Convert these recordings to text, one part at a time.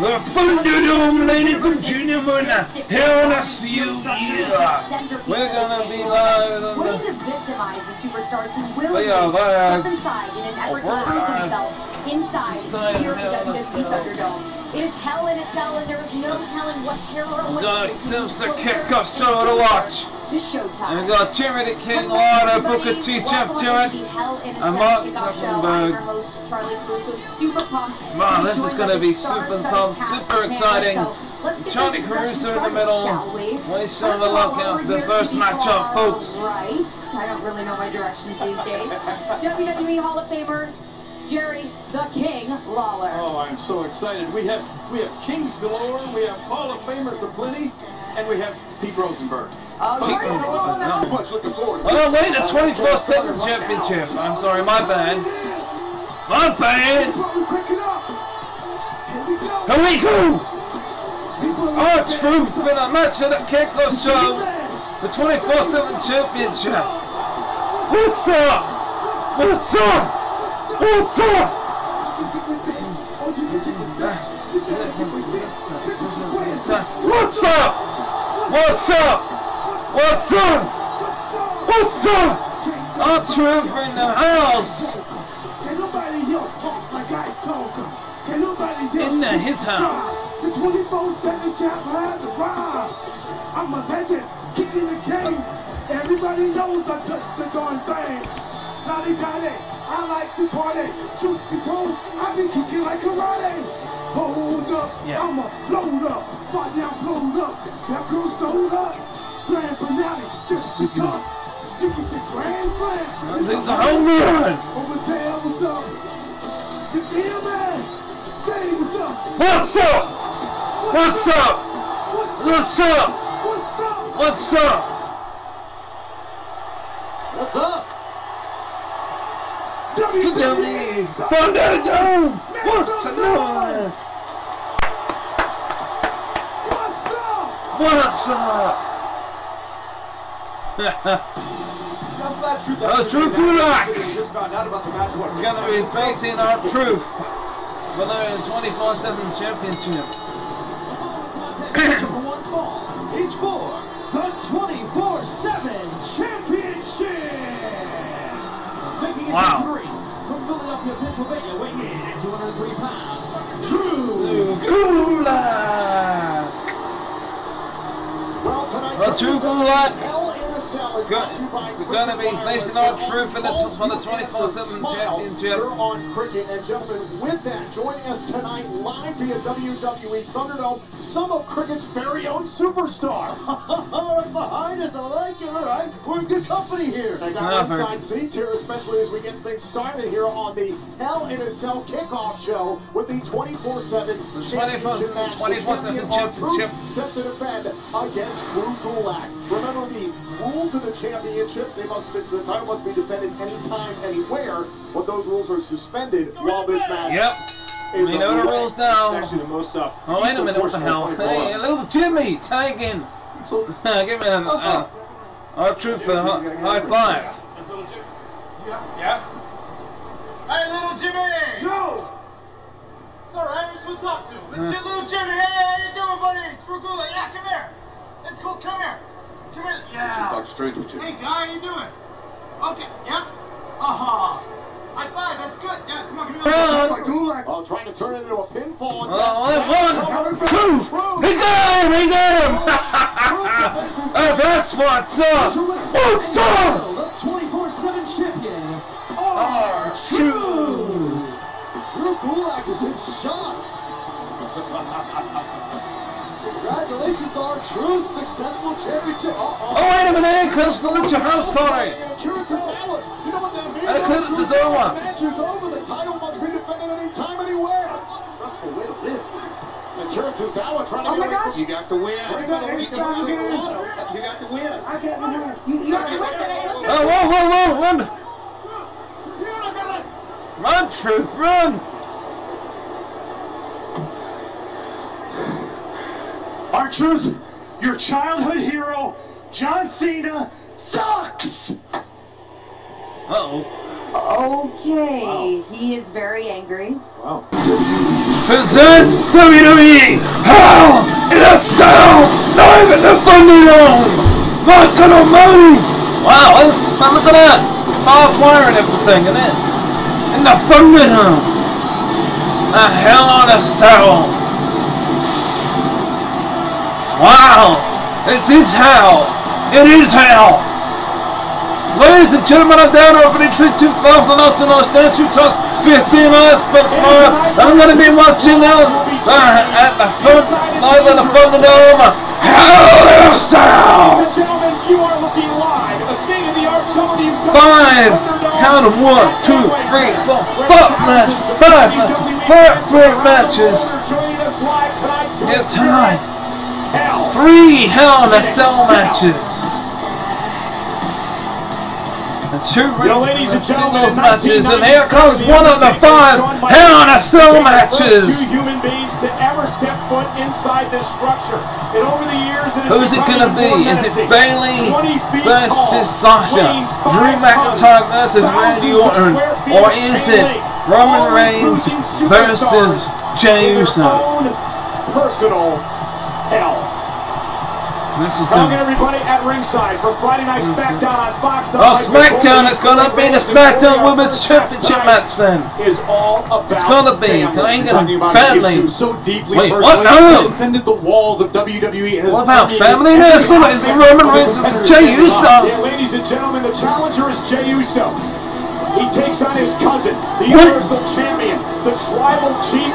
The Thunderdome, ladies and gentlemen, here in a CU. We're gonna be live on the victimize the superstars who will step inside in an effort to prove themselves inside here at the WWE Thunderdome. It is hell in a cell, and there is no telling what terror awaits. It's the kickoff show to watch. To showtime. And we got Jimmy the King, Lada, Booker T, Jeff Jarrett, and Mark Zuckerberg. Man, this is going to be super pumped, super exciting. Charlie Caruso in the middle. We're on the lookout for the first matchup, folks. Right. I don't really know my directions these days. WWE Hall of Famer Jerry the King Lawler. Oh, I'm so excited. We have kings galore, we have Hall of Famers aplenty, and we have Pete Rosenberg. Oh, wait, the 24/7 championship. I'm sorry, my bad. My bad. Here we go. R-Truth in a match of the kickoff show. The 24/7 championship. What's up? What's up? What's up? What's up? What's up? What's up? What's up? R-Truth in the house. In his house. The 24/7 champ had to ride. I'm a legend, kicking the game. Everybody knows I touch the darn thing. Lolly Dolly, I like to party. Truth be told, I be kicking like karate. Hold up, I'ma load up. Right now, blowed up. That crew sold up. Grand finale, just to come. This is the grand slam. This is the home run. Over there, what's up? You feel me? Say what's up. What's up? What's up? What's up? What's up? What's up? WWE Thunderdome! What's the noise? What's up? What's up? R-Truth Gulak! He's gonna be facing R-Truth for the 24/7 championship. It's for the 24/7 championship. Making his entry from Philadelphia, Pennsylvania, weighing in at 203 pounds, Drew Gulak. Well, tonight, R-Truth Gulak. We're going to be facing R-Truth for the 24/7 championship. We're on cricket, and gentlemen, with that, joining us tonight live via WWE Thunderdome, some of cricket's very own superstars. Right behind us, I like it. All right, we're in good company here. I got inside seats here, especially as we get things started here on the Hell in a Cell kickoff show with the 24/7 championship match. 24/7 championship set to defend against Drew Gulak. Remember the rules of the championship, the title must be defended anytime, anywhere, but those rules are suspended while this match is we know the rules now. Actually, the most oh, wait a minute, what the hell? Hey, little Jimmy, tagging. So, give me an R-Truth for high five. Yeah? Hey, little Jimmy! No! It's alright, we just want to talk to him. Little Jimmy, hey, how you doing, buddy? It's Drew Gulak. Yeah, come here. It's cool, come here. Come here. Yeah. Dr. Strange with you. Hey, guy, how you doing? Okay, yeah. High five, that's good. Yeah, come on, give me a Oh, trying to turn it into a pinfall. 1, 2. He got him! He got him! That's what's up! What's up? the 24/7 champion, R-Truth! Drew Gulak is in shock. Congratulations, R-Truth, successful championship. Oh, wait a minute, here comes the Lucha House Party! You know what that means? I couldn't deserve one. The match is over. The title must be defended anytime, anywhere. Stressful way to live. And Kira Tozawa trying to get away from... You got the win. You got the win. You got the win. You got the win today. Oh, whoa, run! Run, Truth, run! R-Truth, your childhood hero, John Cena, sucks! Uh-oh. Okay, he is very angry. Wow. presents WWE Hell in a Cell! Not even the Thunderdome! My God almighty! Wow, look at that! Barbed wire and everything, isn't it? In the Thunderdome! A Hell in a Cell! Wow! It's hell! It is hell! Ladies and gentlemen, I'm Danrvdtree2000, also known as Dan2 15 Xbox Live. I'm going to be watching now at the front, live at the Thunderdome. Hell in a Cell! Ladies and gentlemen, you are looking live at the state-of-the-art WWE. 5, count of 1, 2, 3, 4, 5 matches, 5 matches. Here tonight. 3 Hell in a Cell matches. And 2 singles matches, and here comes one of the 5 Hell in a Cell matches. 2 human beings to ever step foot inside this structure. And over the years, who's it gonna be? Is it Bailey versus Sasha? Drew McIntyre versus Randy Orton? Or is it Roman Reigns versus Jey Uso? Personal hell. This is Welcome everybody at ringside for Friday Night SmackDown on Fox. Oh, SmackDown! It's gonna be the SmackDown Women's Championship match then. Is all about it's gonna be. I ain't gonna family. So deeply wait, what? No. Transcended the walls of WWE. What about family? No, it's gonna be Roman Reigns versus Jey Uso. Ladies and gentlemen, the challenger is Jey Uso. He takes on his cousin, the Universal Champion, the Tribal Chief.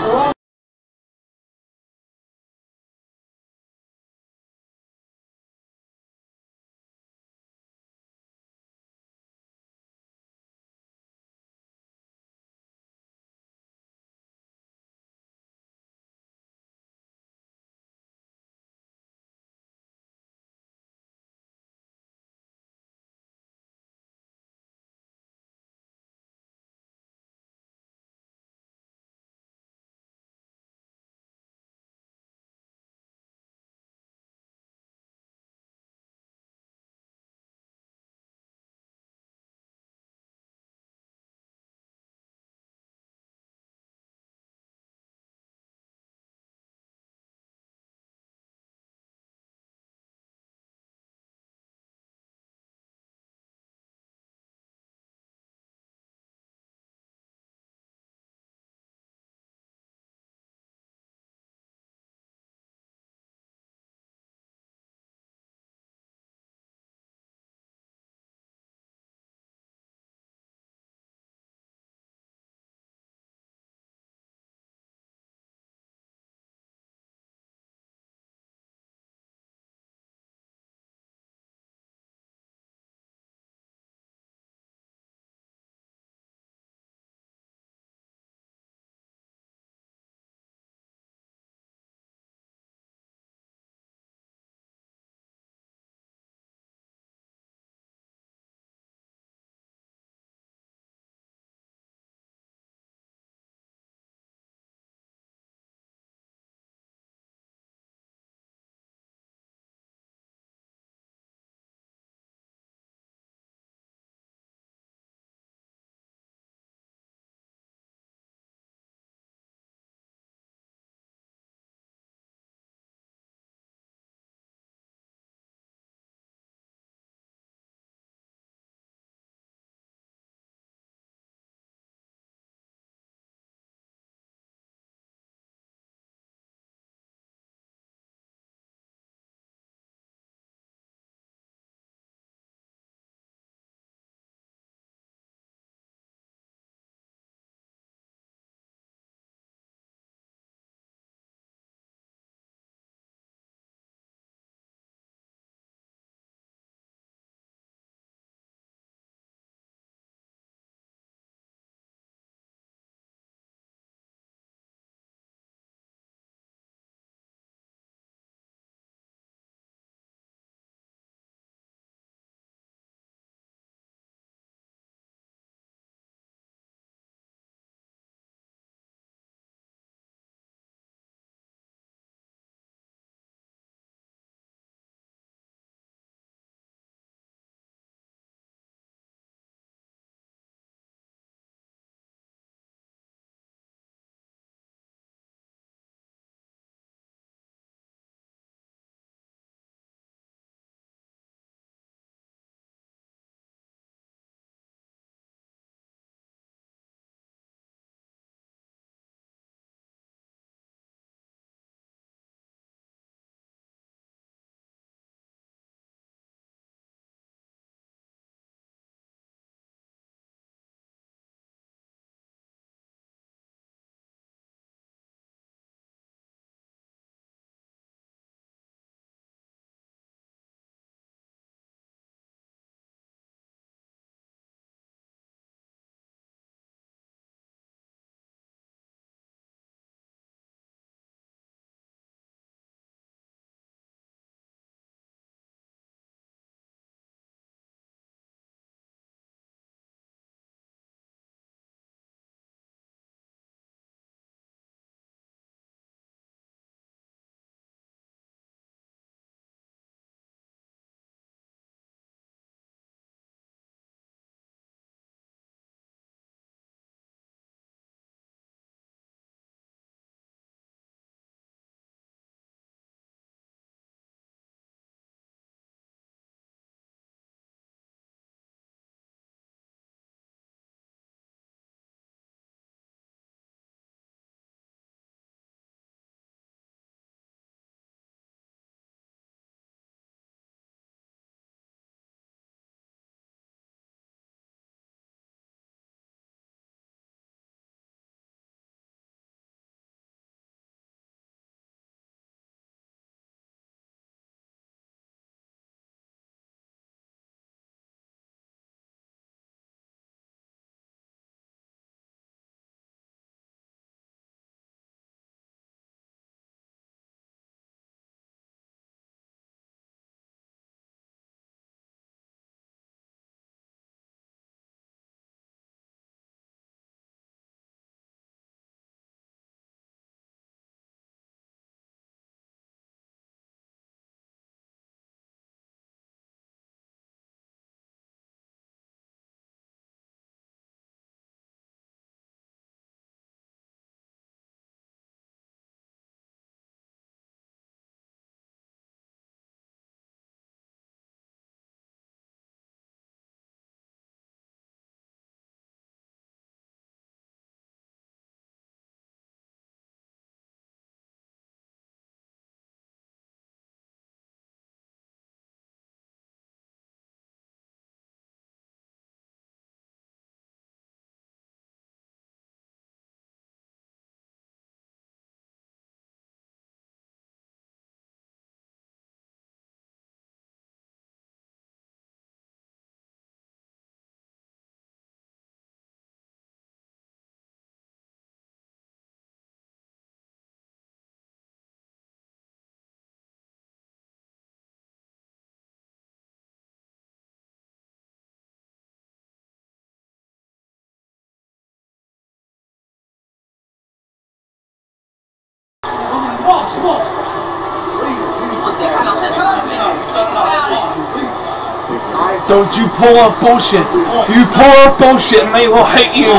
Don't you pull off bullshit. You pull off bullshit and they will hate you.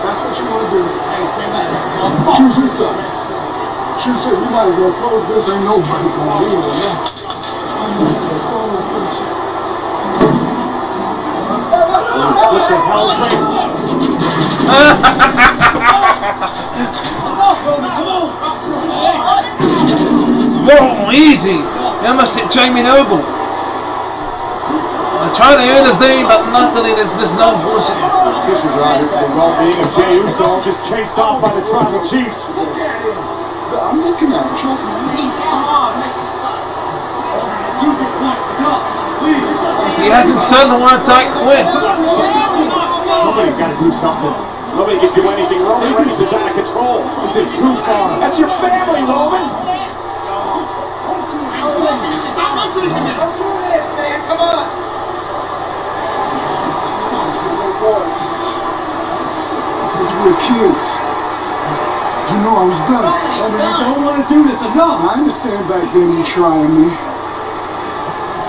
That's what you want to do. Choose your side. Choose it. We might as well close this. Ain't nobody gonna do it. What the hell? Whoa, easy. You almost hit Jamie Noble. I'm trying to intervene, but luckily there's no bullshit. Officials are out here for the well-being of Jey Uso, just chased off by the tribal chiefs. Look at him. I'm looking at him. Trust me. He hasn't said the words I quit. Somebody's got to do something. Nobody can do anything. Roman Reigns is out of control. This is too far. That's your family, Roman. Come on. Since we were kids, you know I was better. I mean, you don't want to do this enough. I understand back then you trying me.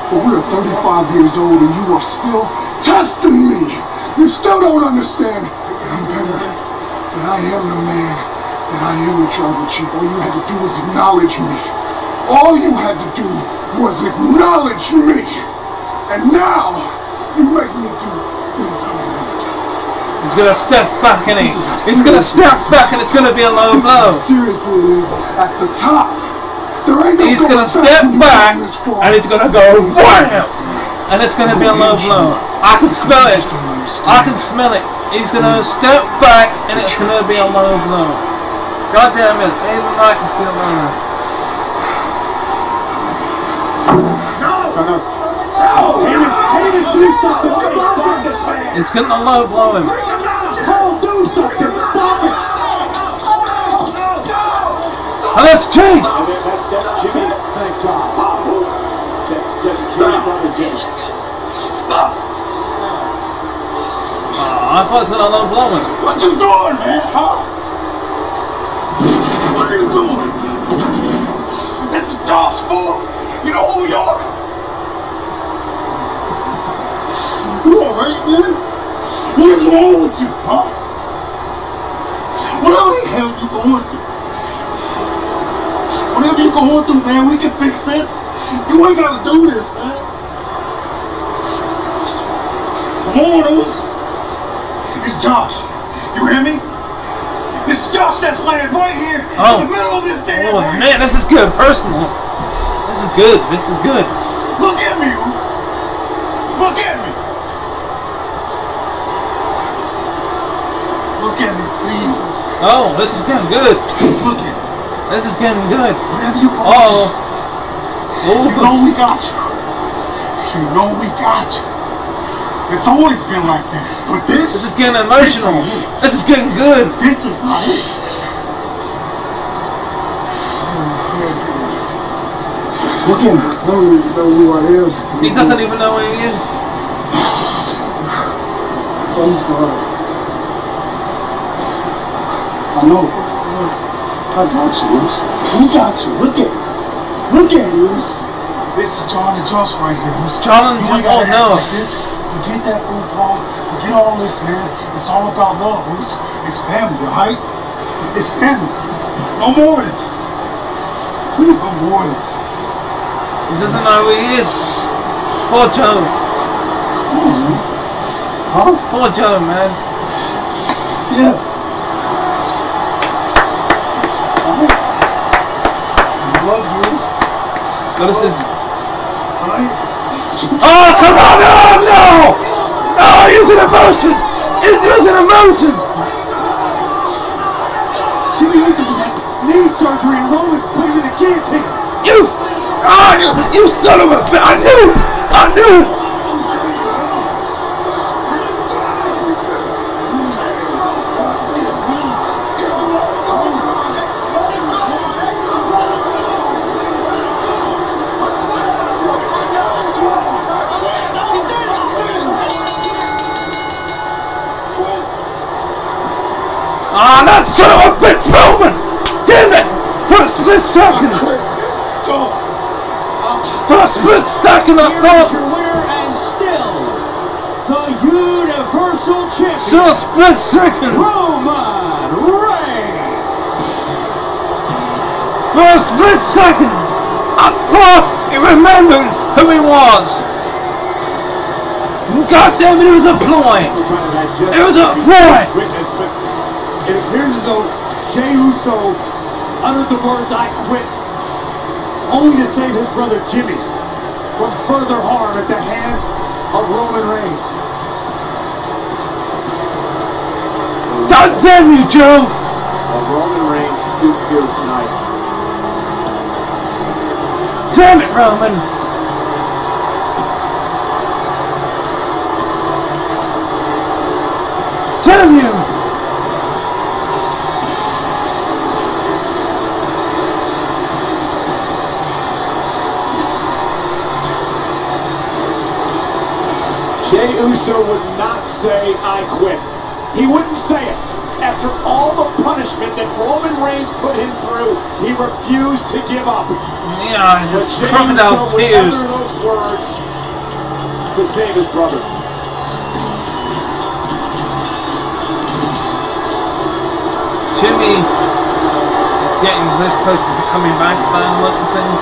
But we're 35 years old and you are still testing me. You still don't understand that I'm better. That I am the man. That I am the tribal chief. All you had to do was acknowledge me. All you had to do was acknowledge me. And now, you make me do things I don't want to do. He's gonna step back, and he's gonna step back, and it's gonna be a low blow. Seriously, it is at the top. There ain't no He's gonna step back, and it's gonna go wham, and it's gonna be a low blow. I can smell it. I can smell it. He's gonna step back, and it's gonna be a low blow. God damn it! Even I can see it now. Do something. Stop this man. It's gonna low blow him. Cole, do something. Stop it. Oh, that's Jey. That's Jimmy. Thank God. That's Jim's brother, Jimmy. Stop. I thought it was gonna low blow him. What you doing, man? Huh? What are you doing? This is Josh's fault. You know who you are? You alright, man? What is wrong with you, huh? Whatever the hell you going through. Whatever you're going through, man, we can fix this. You ain't gotta do this, man. Come on, Oz. It's Josh. You hear me? It's Josh that's laying right here in the middle of this damn Oh man, this is good. Personal. This is good. This is good. Look at me, Oz. Look at me. Look at me, please. Oh, this is getting good. Please look at me. This is getting good. Whatever you want. Oh. You know we got you. You know we got you. It's always been like that. But this This is getting emotional. This is getting good. This is not it. Look at him. I don't even know who I am. He doesn't even know where he is. I'm sorry. I know. I got you, Oz. We got you. Look at him. Look at him, Oz. This is John and Josh right here. John and You ain't Josh. Oh gotta no. act like this. Forget that football. Forget all this, man. It's all about love, Oz. It's family, right? It's family. No more of this. Please, no more of this. He doesn't know who he is. Poor Joe. Huh? Poor Joe, man. Yeah. I love you, Oz. But this is. Alright? Oh, come on! No! No! No! Using emotions! He's using emotions! Jimmy Uso just had knee surgery and Roman put him in a guillotine. You! Oh, you son of a bitch! I knew! I knew! Ah, that son of a bitch, Roman! Damn it! For a split second! For a split second, I thought. Here's your winner and still the Universal Champion. So a split second. Roman Reigns. For a split second, I thought he remembered who he was. God damn it, it was a ploy. It was a ploy. It appears as though Jey Uso uttered the words "I quit" only to save his brother Jimmy from further harm at the hands of Roman Reigns. God damn you, Joe! Roman Reigns stooped to tonight. Damn it, Roman! Damn you! Jey Uso would not say "I quit." He wouldn't say it. After all the punishment that Roman Reigns put him through, he refused to give up. Yeah, it's crocodile would tears. utter those words to save his brother. Jimmy is getting this close to becoming back by lots of things.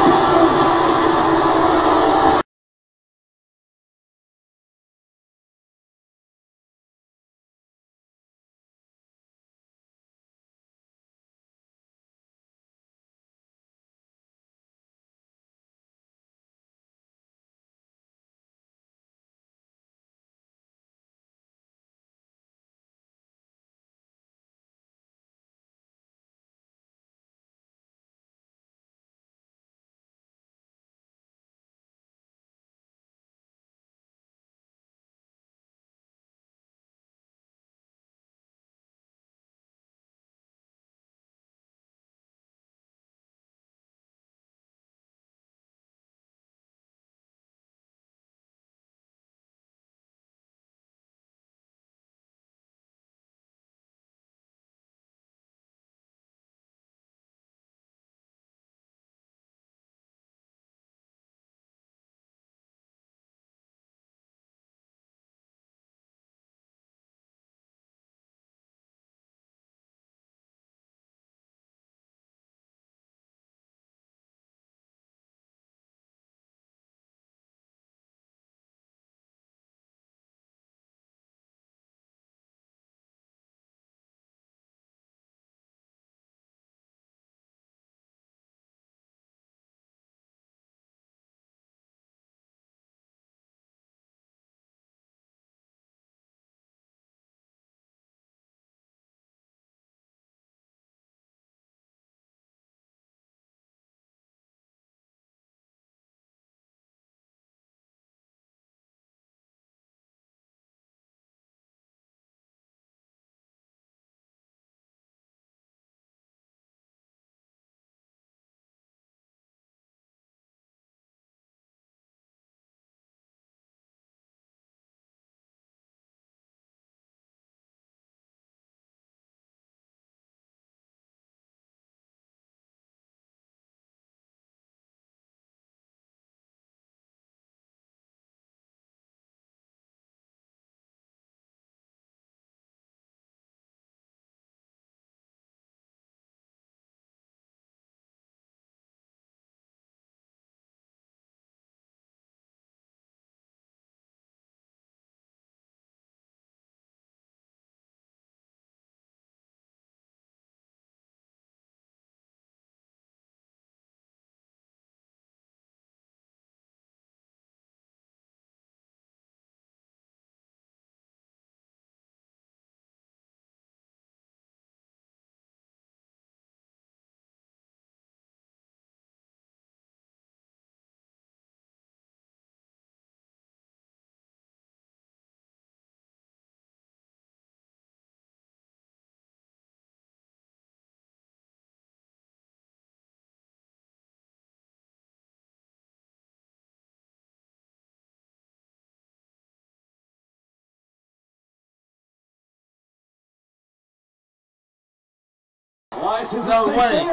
No way.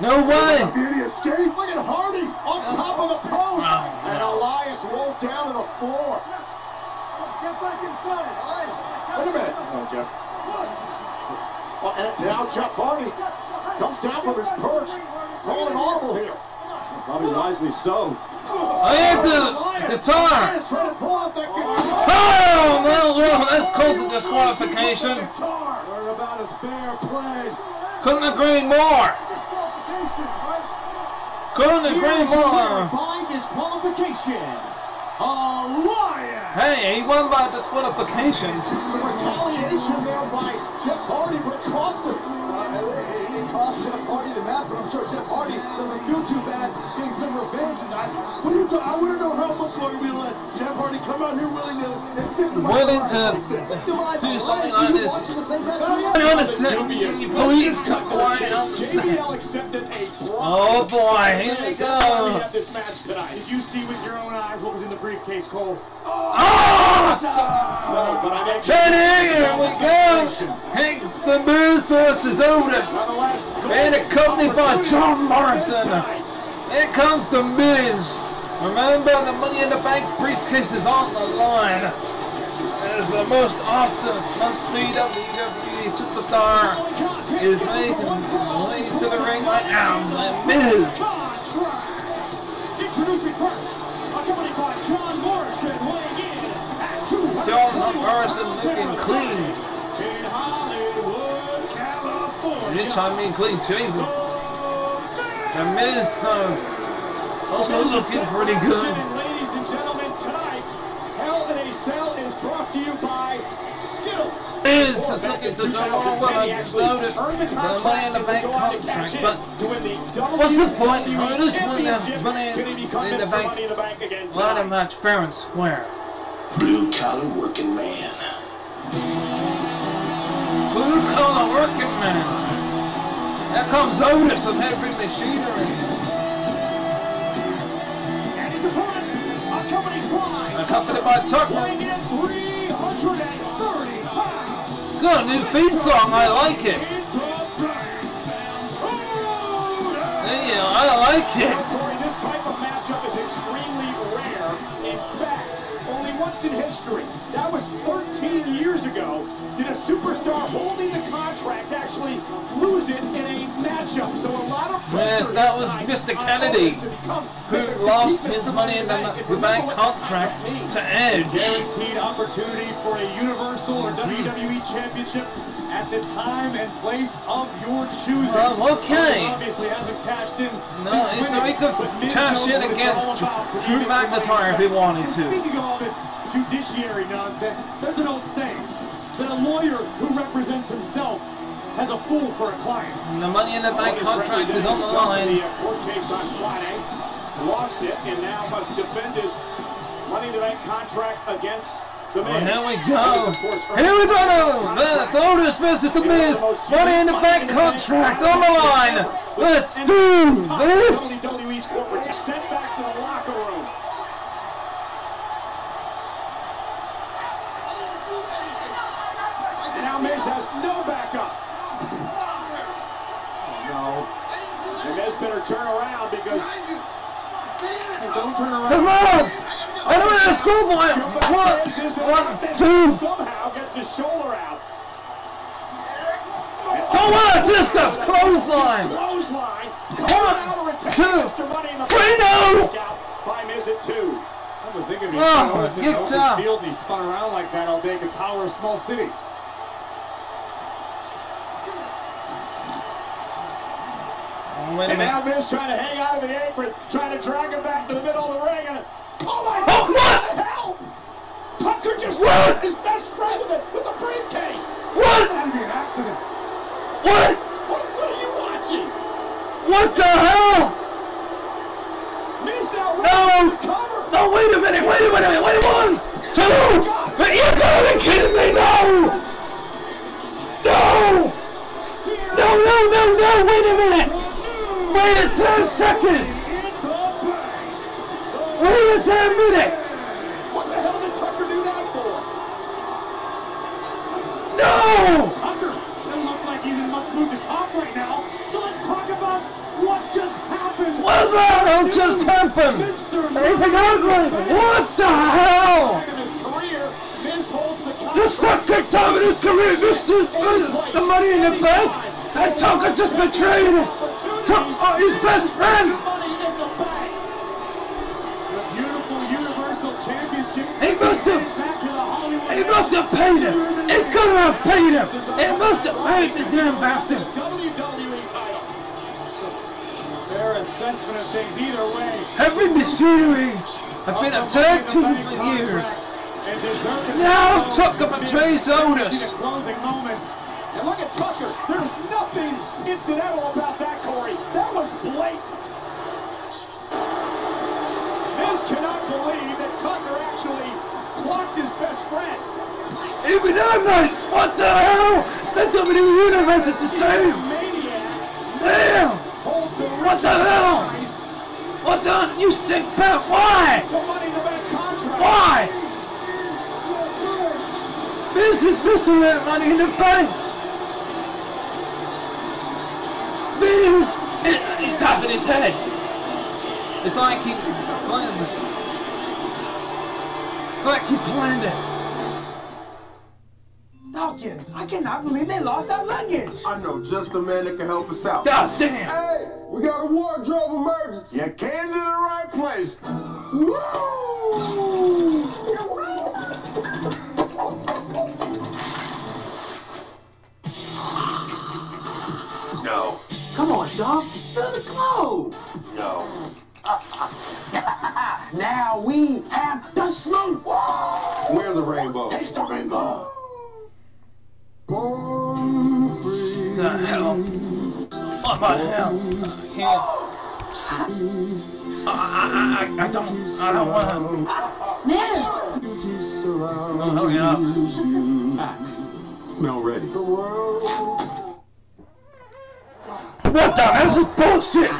No way. Beauty escape. Look at Hardy on top of the post. And Elias rolls down to the floor. Get back inside, Elias. Wait a minute. Oh, Jeff. And now Jeff Hardy comes down from his perch. Calling audible here. Probably wisely so. I hit the guitar. Oh, no, that's close to disqualification. We're about as fair play. Couldn't agree more. Couldn't agree more. By disqualification, Elias. Hey, he won by disqualification. Some retaliation there by Jeff Hardy, but it cost him. It didn't cost Jeff Hardy the match, but I'm sure Jeff Hardy doesn't feel too bad getting some revenge. I want to know how much longer we let Jeff Hardy come out here willing to do something like this. I want to say, please come quiet. Oh boy, here we go. Did you see with your own eyes what was in the briefcase, Cole? Here we go. Hey, the Miz versus Otis. And accompanied by John Morrison. Here comes the Miz. Remember, the Money in the Bank briefcase is on the line. It is the most awesome, must-see WWE superstar is making the way to the ring right now. The Miz. Introducing first, accompanied by John Morrison, weighing in at 200. John Morrison looking clean. In Hollywood, California. Which I mean clean shaven. The Miz also looking pretty good. Ladies and gentlemen, tonight, Hell in a Cell is brought to you by Skittles. Miz is looking to do more well. I just noticed the Money in the Bank contract, but what's the point? Otis won the Money in the Bank ladder match fair and square. Blue collar working man. Blue collar working man. There comes Otis of Heavy Machinery. And his opponent, accompanied by Tucker. weighing in 330 pounds. It's got a new theme song. I like it. Yeah, I like it. Corey, this type of matchup is extremely rare. In fact, only once in history, that was 13 years ago, did a superstar holding the contract actually lose it in a matchup. So a lot of yes, that was Mr. Kennedy, who lost his Money in the Bank contract to Edge. Guaranteed opportunity for a Universal or WWE Championship at the time and place of your choosing. Okay. Obviously hasn't cashed in. No, so he could cash in against Drew McIntyre if he wanted to. Speaking of all this judiciary nonsense, there's an old saying that a lawyer who represents himself has a fool for a client. And the Money in the Bank contract is on the line. The court case on Friday, lost it, and now must defend his Money in the Bank contract against the Miz. Here we go. Here we go. That's Otis versus the Miz. Money in the Bank contract on the line. Let's do this. WWE's corporate sent back to the locker room. And now Miz has no backup. Oh, no. And Miz better turn around because... Don't turn around. Come on. I don't have a schoolboy. One, two. Somehow gets his shoulder out. Don't want to discuss clothesline. Clothesline. 1, 2, 3, no. By Miz at 2. I'm thinking get down. Field, he spun around like that all day. Could power a small city. Wait a minute. Now Miz trying to hang out of the apron, trying to drag him back to the middle of the ring. And oh my God! What the hell? Tucker just got his best friend with a briefcase. What? That'd be an accident. What? What are you watching? What the hell? Miz now No! the cover. No! Wait a minute! Wait a minute! Wait! 1, 2! But you gotta be kidding me! No! No! No! No! No! No! Wait a minute! Wait a damn second! Wait a damn minute! What the hell did Tucker do that for? No! Tucker doesn't look like he's in much mood to talk right now. hell just happened? Anything ugly? What the hell? The second time in his career, this is the Money in the Bank, and Tucker just betrayed his best friend. He must have paid him. It's gonna have paid him. It must have paid the damn bastard. WWE title. Their assessment of things either way. Every machinery have been a tag team for years. Now Tucker betrays Otis. Closing moments. And look at Tucker. There's nothing incidental about that, Corey. That was blatant. Miz cannot believe that Tucker actually clocked his best friend. Even I'm not. What the hell? The WWE Universe is the same. Damn. What the hell? What the? You sick pimp? Why? Why? This is Mr. Money in the Bank. He's tapping his head. It's like he planned it. It's like he planned it. Dawkins, I cannot believe they lost our luggage. I know just the man that can help us out. God damn. Hey, we got a wardrobe emergency. You came to the right place. Woo! No. Come on, dog. Fill the clothes. No. Now we have the smoke. Wear the rainbow. Taste the rainbow. Born free. The hell? What the hell? I don't want to. Miz! Oh, hell yeah. Smell ready. What the hell? This is bullshit!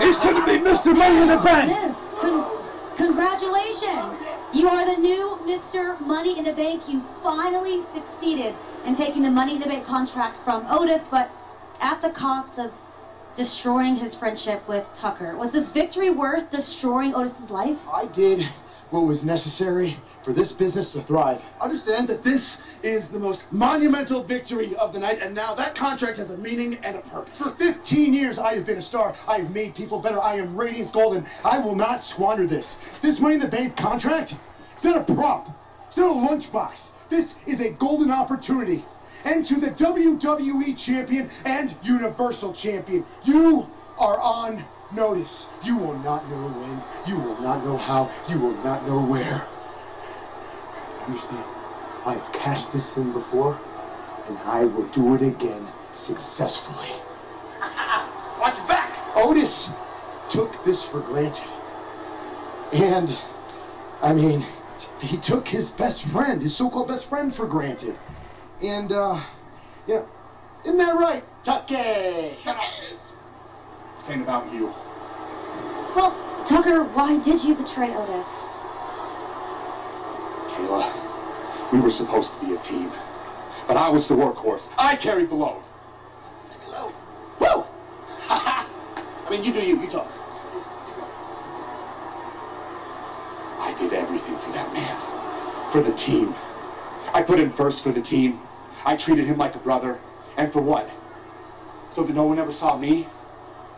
He shouldn't be Mr. Money in the Bank! Miz, congratulations! You are the new Mr. Money in the Bank. You finally succeeded in taking the Money in the Bank contract from Otis, but at the cost of destroying his friendship with Tucker. Was this victory worth destroying Otis's life? I did what was necessary for this business to thrive. Understand that this is the most monumental victory of the night, and now that contract has a meaning and a purpose. For 15 years, I have been a star. I have made people better. I am ratings golden. I will not squander this. This Money in the Bank contract, it's not a prop. It's not a lunchbox. This is a golden opportunity. And to the WWE Champion and Universal Champion, you are on notice. You will not know when, you will not know how, you will not know where. Understand, I have cashed this in before, and I will do it again successfully. Watch your back! Otis took this for granted. And, I mean, he took his best friend, his so-called best friend, for granted. And, you know, isn't that right, Tucker? This ain't about you. Well, Tucker, why did you betray Otis? Kayla, we were supposed to be a team, but I was the workhorse. I carried the load. Woo! I mean, you do you talk. I did everything for that man, for the team. I put him first for the team. I treated him like a brother. And for what? So that no one ever saw me?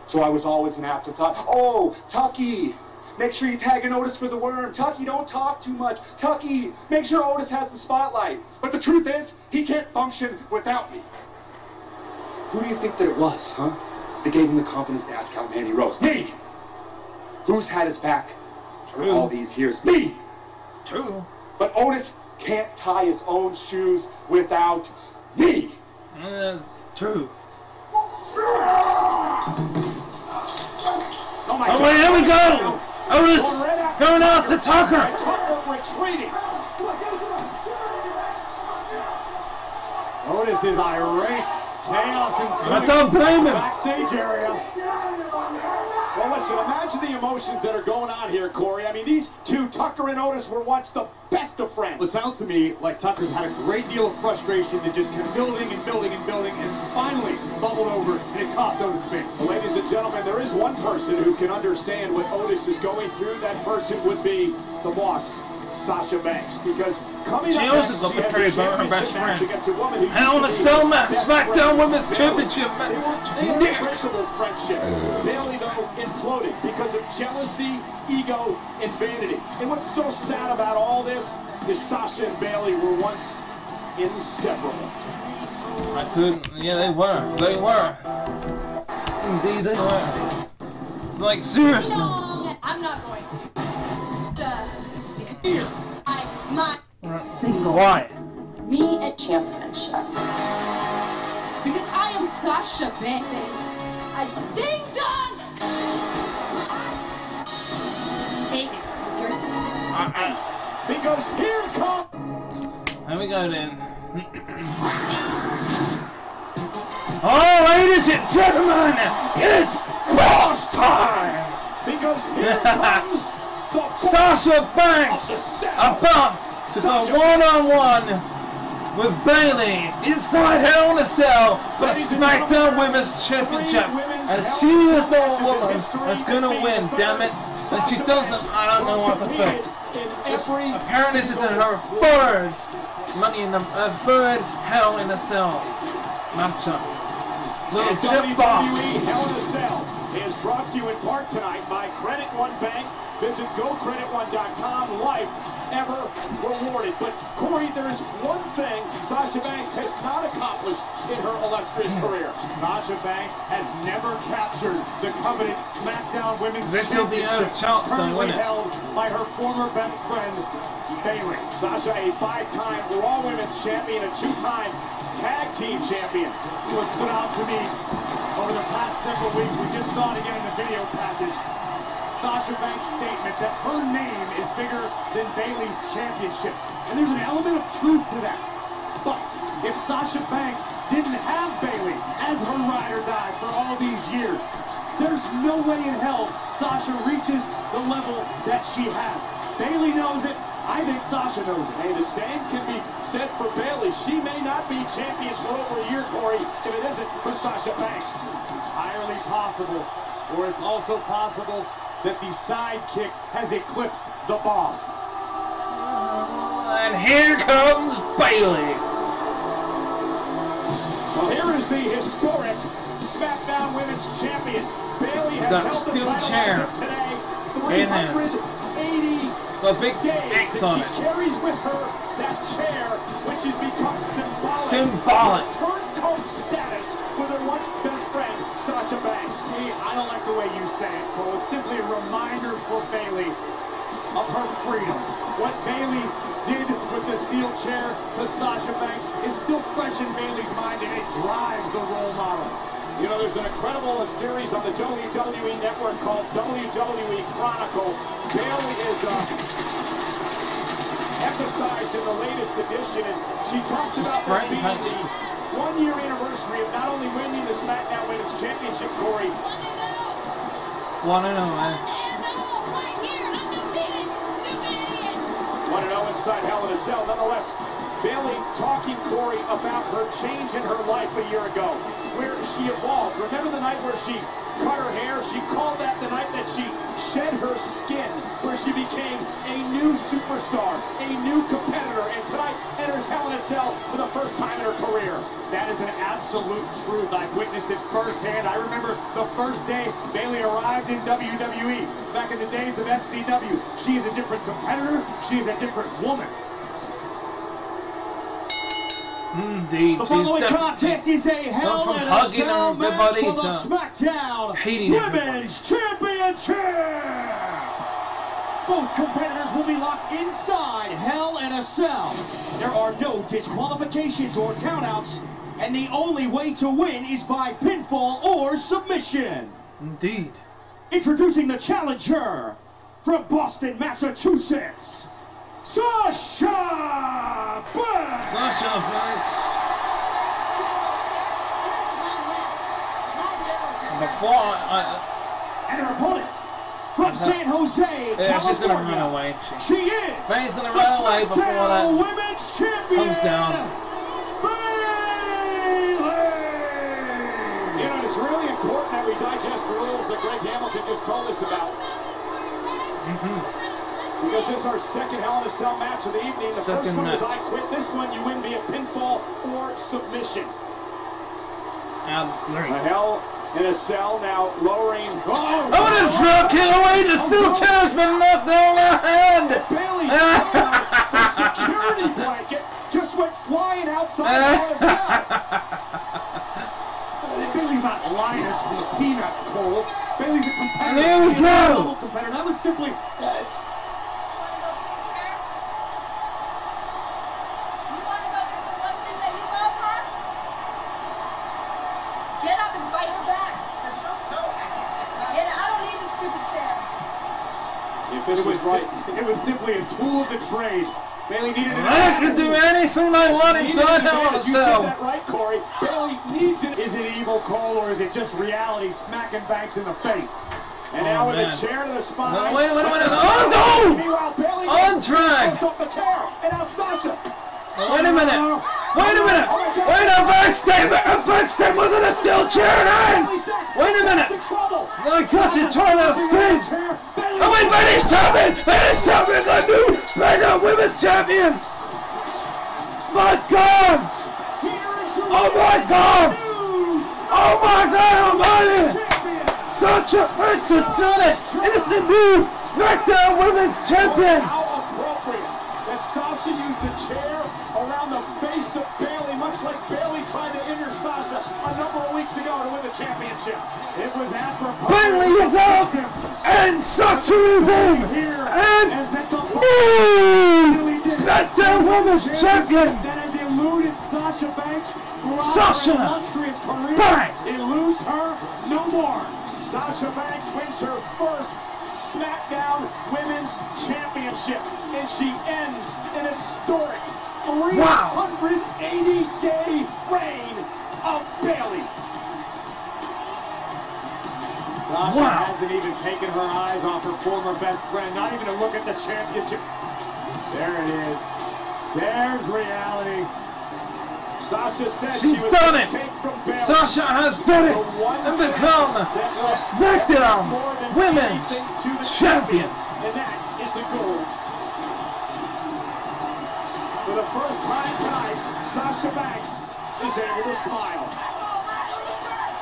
So I was always an afterthought. Oh, Tucky, make sure you tag in Otis for the worm. Tucky, don't talk too much. Tucky, make sure Otis has the spotlight. But the truth is, he can't function without me. Who do you think that it was, huh? That gave him the confidence to ask out Mandy Rose? Me! Who's had his back for all these years? Me! It's true. But Otis can't tie his own shoes without me! True. Oh, my Oh, God. wait, here we go! Otis going out to Tucker! Tucker retreating. Otis is irate. Chaos ensuing. I don't blame him. Backstage area. Well, listen, imagine the emotions that are going on here, Corey. I mean, these two, Tucker and Otis, were once the best of friends. Well, it sounds to me like Tucker's had a great deal of frustration that just kept building and building and building, and finally bubbled over, and it cost Otis big. Well, ladies and gentlemen, there is is one person who can understand what Otis is going through, that person would be the boss, Sasha Banks, because coming up next, she has a championship match against a woman who Hell in a Cell match, SmackDown Women's Championship match. They were unbreakable friendship. Bayley, though, imploded because of jealousy, ego, and vanity. And what's so sad about all this is Sasha and Bayley were once inseparable. I couldn't. Yeah, they were. They were. Indeed, they were. It's like, seriously. No, I'm not going to. Here. My single. Why? Me a championship. Because I am Sasha Banks. A ding dong. Take your. Because here comes. There we go then. Oh, ladies and gentlemen, it's boss time! Because here comes the Sasha Banks about to go one-on-one with Bayley inside Hell in a Cell for the SmackDown Women's Championship. And she is the woman that's going to win, damn it. And if she doesn't, I don't know what to think. Apparently this is her third third Hell in a Cell matchup. And WWE Hell in a Cell is brought to you in part tonight by Credit One Bank. Visit GoCreditOne.com. Life ever rewarded. But Corey, there is one thing Sasha Banks has not accomplished in her illustrious career. Sasha Banks has never captured the coveted SmackDown Women's This will be out of chance, though, wouldn't it? Held by her former best friend, Bayley. Sasha, a 5-time Raw Women's Champion, a 2-time Tag Team Champion. What stood out to me over the past several weeks, we just saw it again in the video package, Sasha Banks' statement that her name is bigger than Bayley's championship. And there's an element of truth to that. But if Sasha Banks didn't have Bayley as her ride or die for all these years, there's no way in hell Sasha reaches the level that she has. Bayley knows it. I think Sasha knows it. Hey, the same can be said for Bayley. She may not be champion for over a year, Corey, if it isn't for Sasha Banks. Entirely possible. Or it's also possible that the sidekick has eclipsed the boss. And here comes Bayley. Well, here is the historic SmackDown Women's Champion. Bayley has held the title as of today 380 a big X on it. She carries with her that chair, which has become symbolic. Turncoat status with her once best friend, Sasha Banks. See, I don't like the way you say it, Cole. It's simply a reminder for Bayley of her freedom. What Bayley did with the steel chair to Sasha Banks is still fresh in Bayley's mind, and it drives the role model. You know, there's an incredible series on the WWE Network called WWE Chronicle. Bayley is emphasized in the latest edition, and she talks about this being the one-year anniversary of not only winning the SmackDown Women's Championship, Corey. 1-0, man. 1-0 inside Hell in a Cell. Nonetheless, Bayley talking, Corey, about her change in her life a year ago, where she evolved. Remember the night where she cut her hair? She called that the night that she shed her skin, where she became a new superstar, a new competitor, and tonight enters Hell in a Cell for the first time in her career. That is an absolute truth. I've witnessed it firsthand. I remember the first day Bayley arrived in WWE, back in the days of FCW. She is a different competitor. She is a different woman. Indeed. The following contest is a Hell in a Cell match for the SmackDown Women's Championship. Both competitors will be locked inside Hell in a Cell. There are no disqualifications or countouts, and the only way to win is by pinfall or submission. Indeed. Introducing the challenger from Boston, Massachusetts, Sasha Banks! Sasha Banks. Before and her opponent from San Jose, California. She's gonna run away. She is. Banks gonna run away before that Women's Champion comes down. Bayley. You know, it's really important that we digest the rules that Greg Hamilton just told us about. Because this is our second Hell in a Cell match of the evening. The first one is I Quit. This one you win via pinfall or submission. The Hell in a Cell now lowering. Oh, the drop kick away. The steel chair's been knocked down the hand. Bailey's the security blanket just went flying outside Hell in a Cell. Bailey's not Linus from the Peanuts, Cole. Bailey's a competitor. And there we go. Competitor. That was simply. It was simply a tool of the trade. Bailey needed it. I can do anything I want inside Hell in a Cell. You said that right, Corey. Bailey needs it. Is it evil, Cole, or is it just reality smacking Banks in the face? And now with a chair to the spine. No, wait a minute. Oh, no! Meanwhile, Bailey on track. off the chair. And now Sasha. Wait a minute. Wait a backstab within a steel chair in hand. Wait a minute. My God, she's trying to escape. Oh wait, Bailey's champion. The new SmackDown Women's Champion. My God. Oh my God. Oh my God Almighty. Sasha Banks has done it. It is the new SmackDown Women's Champion. How appropriate that Sasha used the chair around the face of Bailey, much like Bailey tried to injure Sasha a number of weeks ago to win the championship. It was apropos. Bailey is out, and Sasha is in, and new SmackDown Women's Champion. That has eluded Sasha Banks. Sasha Banks. Eludes her no more. Sasha Banks wins her first SmackDown Women's Championship, and she ends an historic 380-day reign of Bailey. Sasha hasn't even taken her eyes off her former best friend, not even to look at the championship. There it is. There's reality. Sasha said she's done it. Sasha has done it and become a SmackDown Women's Champion. And that is the gold. For the first time tonight, Sasha Banks is able to smile.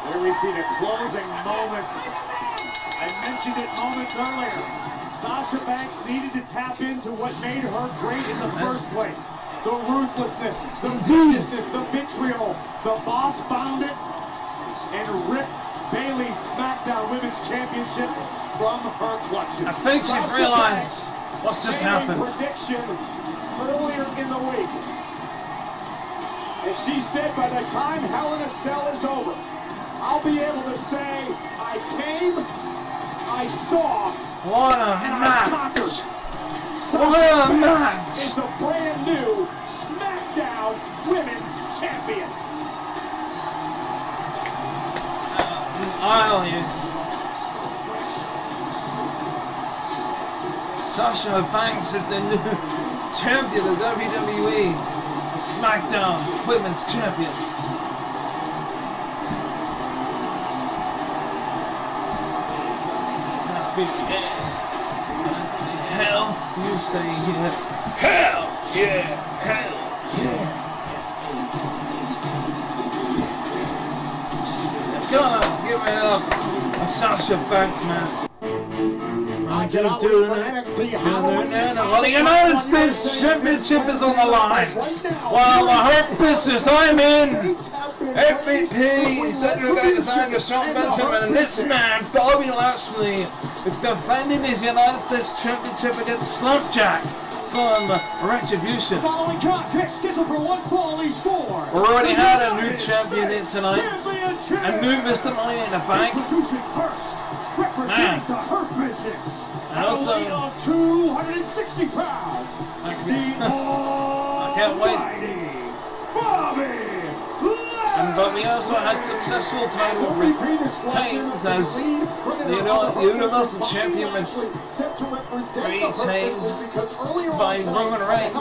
There we see the closing moments. I mentioned it moments earlier. Sasha Banks needed to tap into what made her great in the first place. The ruthlessness, the viciousness, the vitriol. The boss found it and ripped Bailey's SmackDown Women's Championship from her clutches. I think she's realized what's just happened. Prediction earlier in the week. And she said by the time Hell in a Cell is over, I'll be able to say, I came, I saw, what a match! What a match! Is the brand new SmackDown Women's Champion. Sasha Banks is the new champion of WWE SmackDown Women's Champion. Hell, you say yeah. Hell, yeah. Hell, yeah. Gonna give it up a Sasha Banks, man. I cannot wait for NXT. Well, the United States Championship is on the line. While the Hurt Business, I'm in. MVP, Cedric Alexander, Sean Benjamin, and this man, Bobby Lashley, is defending his United States Championship against Slumpjack from Retribution. Following contest scheduled for one fall is for. We already had a new champion in tonight. A new Mr. Money in the Bank. Introducing first, representing the Hurt Business. And also, a weight of 260 pounds. I can't wait. Bobby Lashley. But we also had successful title retains as the Universal Champion retained by Roman Reigns.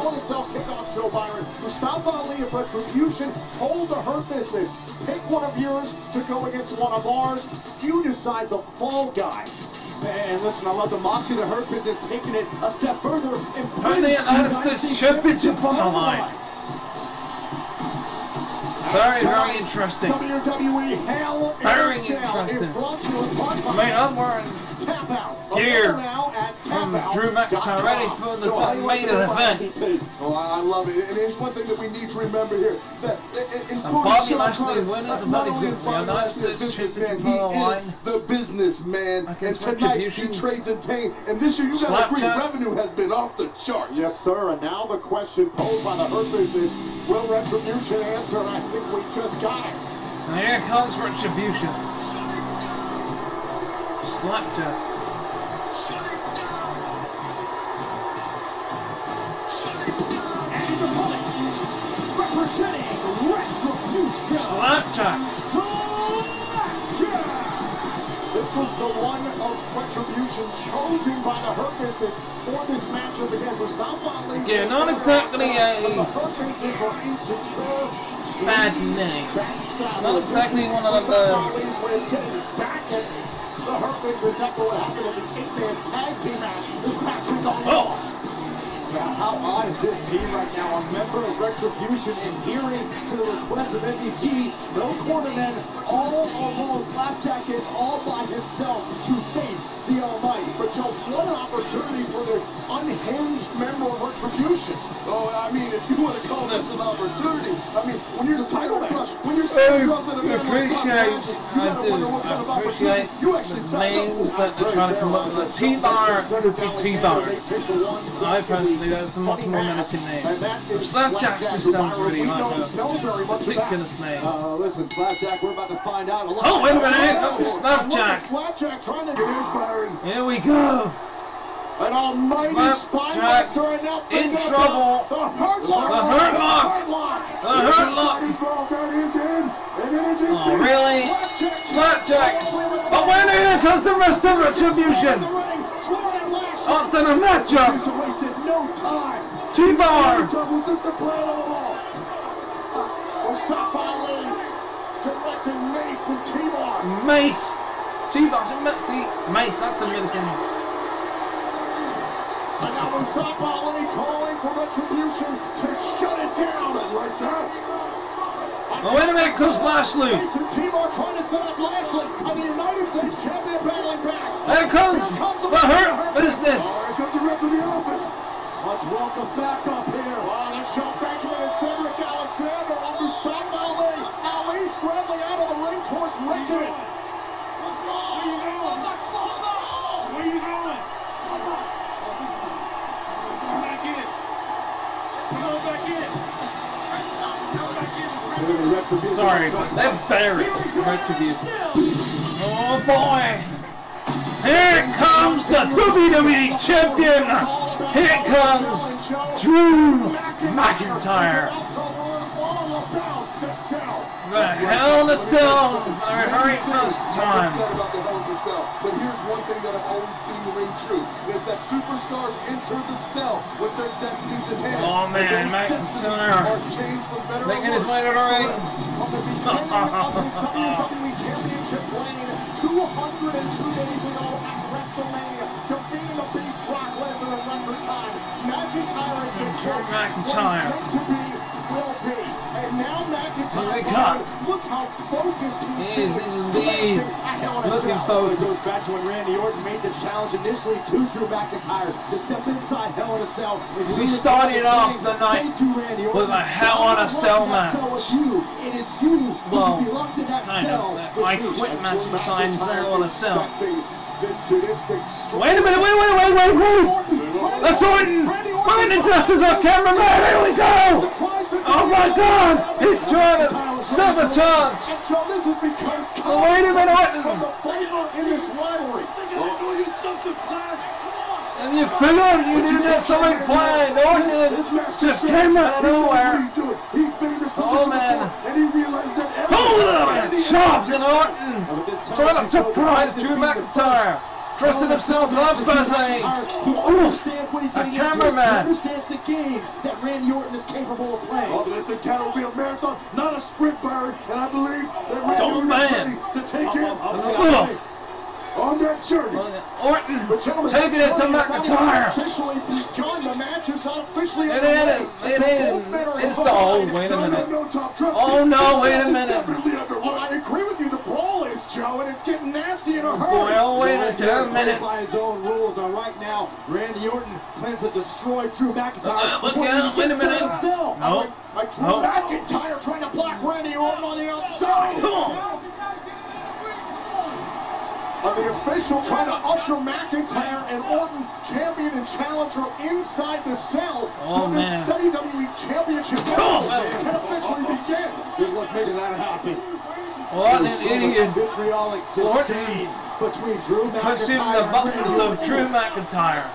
Mustafa Ali of Retribution told the Hurt Business, pick one of yours to go against one of ours. You decide the fall guy. And listen, I love the Moxie, the Hurt Business taking it a step further and putting the United States Championship on the line. Very interesting. WWE Hell. Very interesting. I mean, I'm wearing gear from Drew McIntyre ready for the main event. Oh, I love it. And there's one thing that we need to remember here. That Bobby Lashley winning the United States Championship he is the businessman. And tonight he trades in pain. And this year, you got to agree, revenue has been off the charts. Yes, sir. And now the question posed by the Hurt Business, will Retribution answer? And I think we just got it. And here comes Retribution. Slapjack. Representing Retribution. Slapjack. This was the one of Retribution chosen by the Hurt Business for this matchup again. Mustafa Ali. Yeah, not exactly a bad name. Not exactly one of the. The Hurt Business after what happened in the 8-man tag team match this past week on Raw. How odd is this scene right now? A member of Retribution adhering to the request of MVP. No cornermen, all alone. Slapjack is all by himself to face the Almighty. But Joe, what an opportunity for this unhinged member of Retribution. Oh, I mean, if you want to call this an opportunity, I mean, when you're title match, when you're sitting across in a I appreciate the names that they're trying to come up with. T-Bar could be T-Bar. I personally, that's a much more menacing name. Slapjack just sounds really like a ridiculous name. Listen, Slapjack, we're about to find out. Oh, wait a minute, here comes Slapjack. Slapjack trying to get his Byron. Here we go. An almighty Spinebuster, and now in trouble. The Hurt Lock. The Hurt Lock. The Hurt Lock. Oh, really? Slapjack. Oh, wait, here comes the rest of Retribution. Up to the matchup. T-Bar. Mustafa Ali directing Mace and T-Bar. Mace. T-Bar. See, Mace, that's a medicine. And now Mustafa Ali calling for Retribution to shut it down. And lights out. Oh, wait a minute, comes Lashley. T-Bar trying to set up Lashley, and the United States Champion battling back. There comes the Hurt Business. Here comes the rest of the office. Let's welcome back up here. That's Shawn Benjamin and Cedric Alexander on Mustafa Ali. Ali scrambling out of the ring towards Reckoning. What's wrong? Where you going? Where you going? Come back in. Come back in. Sorry, they're buried. Retribution. Oh boy! Here comes the WWE Champion! Here comes Drew McIntyre! The Hell in a Cell for the very first time. But here's one thing that I've always seen ring true. It's that superstars enter the cell with their destinies in hand. Oh man, McIntyre making his way to the ring. From the beginning of his WWE Championship reign, 202 days ago at WrestleMania, defeating the Beast Brock Lesnar in record time. McIntyre is secured. McIntyre. What's meant to be will be. And now McIntyre, look how focused he seems. Indeed. Looking focused. Goes back to when Randy Orton made the challenge initially to Drew McIntyre to step inside Hell in a Cell. We started off the night with a Hell in a Cell match. It is you who well, be locked in that cell. I quit match and signed Hell in a Cell. Wait a minute, wait! That's Orton! Orton dresses up cameraman, here we go! Oh my god! He's trying to sabotage! Oh, wait a minute, what? And you figured you didn't have something planned. Orton just came out of nowhere. Oh man. And he realized that chops in Orton. Trying to surprise Drew McIntyre. Dressing himself up as a cameraman. He understands the games that Randy Orton is capable of playing. Oh, this encounter will be a marathon, not a sprint, bird. And I believe that Randy Orton is ready to take him on that journey. Orton taking it to McIntyre. Officially begun. The match is officially It is. It's the old. Wait a minute. Oh no! Wait a minute. Oh, I agree with you. The brawl is, Joe, and it's getting nasty in a hurry. Boy, oh wait a minute. By his own rules, and right now, Randy Orton plans to destroy Drew McIntyre. Look out! Wait a minute. No. Drew McIntyre trying to block Randy Orton on the outside. The official trying to usher McIntyre and Orton, champion and challenger, inside the cell. So this WWE Championship can officially begin. Good luck making that happen. What an idiot. Vitriolic disdain between Drew McIntyre pushing the buttons of Drew McIntyre.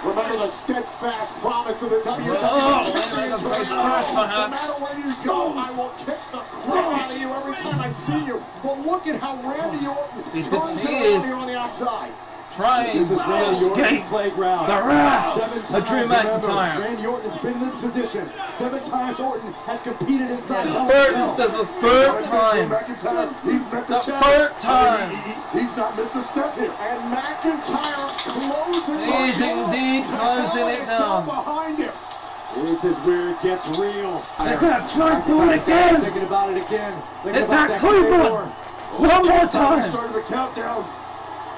Remember the steadfast promise of the WWE Championship. No matter where you go, I will kick the crap out of you every time I see you. But look at how Randy Orton turns around here on the outside. Trying to escape the wrath of Drew McIntyre. Randy Orton has been in this position 7 times. Orton has competed inside the third time. The third time. He's not missed a step here. And McIntyre closing. He's indeed closing it down. Behind him. This is where it gets real. He's gonna try to do it again. Thinking about it again. Hit that Cleveland. One more time. Started the countdown.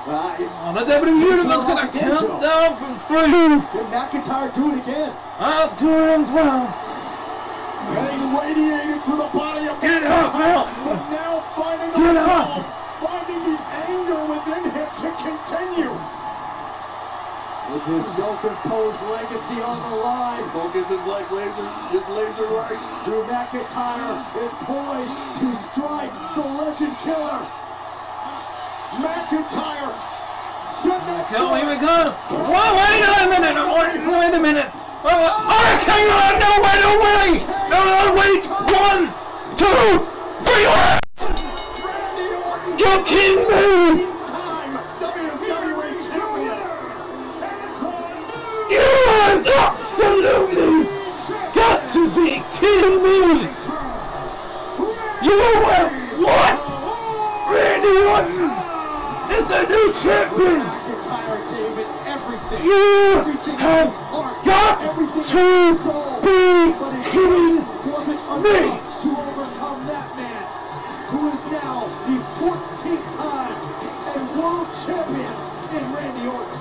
The WWE Universe gonna count down from 3. Can McIntyre do it again? I'll do it as well. Getting radiated through the body of Get up, But now finding the resolve, finding the anger within him to continue. With his self-imposed legacy on the line. Focus is like laser, his laser light. Drew McIntyre is poised to strike the Legend Killer. McIntyre. Here we go. Whoa, wait a minute. Wait a minute. Okay, nowhere away. No, wait. 1, 2, 3. You're kidding me. You are absolutely got to be kidding me. You are what? Randy Orton is the new champion. You have got to be kidding me. To overcome that man, who is now the 14th time and world champion in Randy Orton.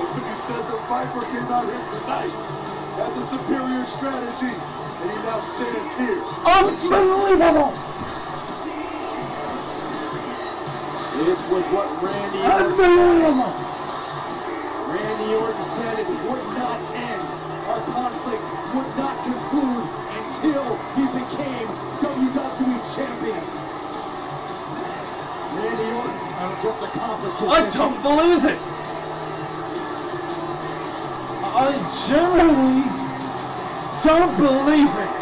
When you said the Viper came out here tonight, had the superior strategy, and he now stands here. Unbelievable! This was what Randy Orton said it would not end. Our conflict would not conclude until he became WWE Champion. Randy Orton just accomplished his I don't believe it! I genuinely don't believe it.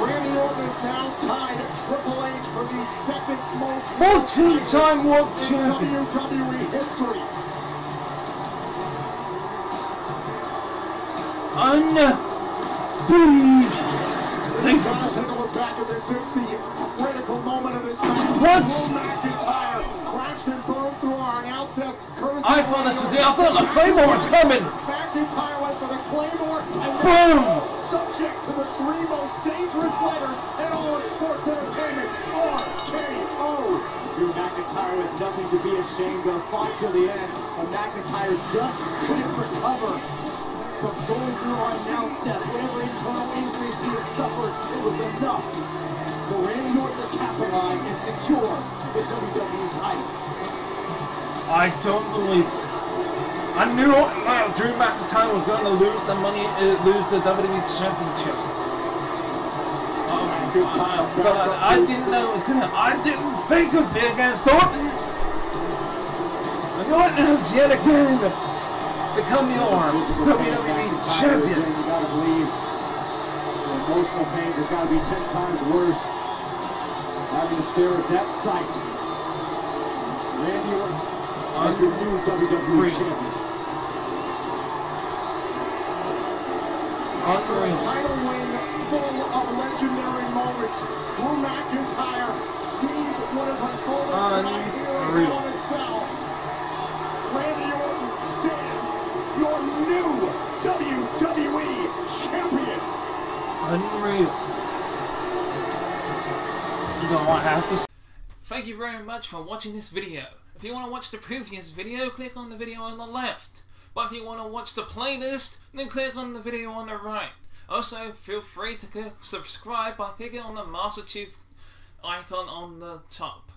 Randy Orton is now tied at Triple H for the 2nd most 14-time world champion. WWE history. Critical moment of this match. What? McIntyre crashed and burned through our announce desk. I thought this was it. I thought the Claymore was coming. McIntyre went for the Claymore and boom! Subject to the 3 most dangerous letters in all of sports entertainment. RKO. Drew McIntyre with nothing to be ashamed of. Fought to the end. And McIntyre just couldn't recover. But going through our announce desk, whatever internal injuries he has suffered, it was enough for Randy Orton to capitalize and secure the WWE title. I don't believe it. I knew Drew McIntyre was going to lose the WWE Championship. Good time. But I didn't know it was going to. I didn't think of it against Orton. And Orton has yet again become your WWE champion. You gotta believe the emotional pains has got to be 10 times worse. Having to stare at that sight. Randy Orton as your new WWE champion. After a title win full of legendary moments, Drew McIntyre sees what is unfolding tonight here in Hell in a Cell. Randy Orton stands your new WWE champion. Unreal. That's all I have to say. Thank you very much for watching this video. If you want to watch the previous video, click on the video on the left. But if you want to watch the playlist, then click on the video on the right. Also, feel free to click subscribe by clicking on the Master Chief icon on the top.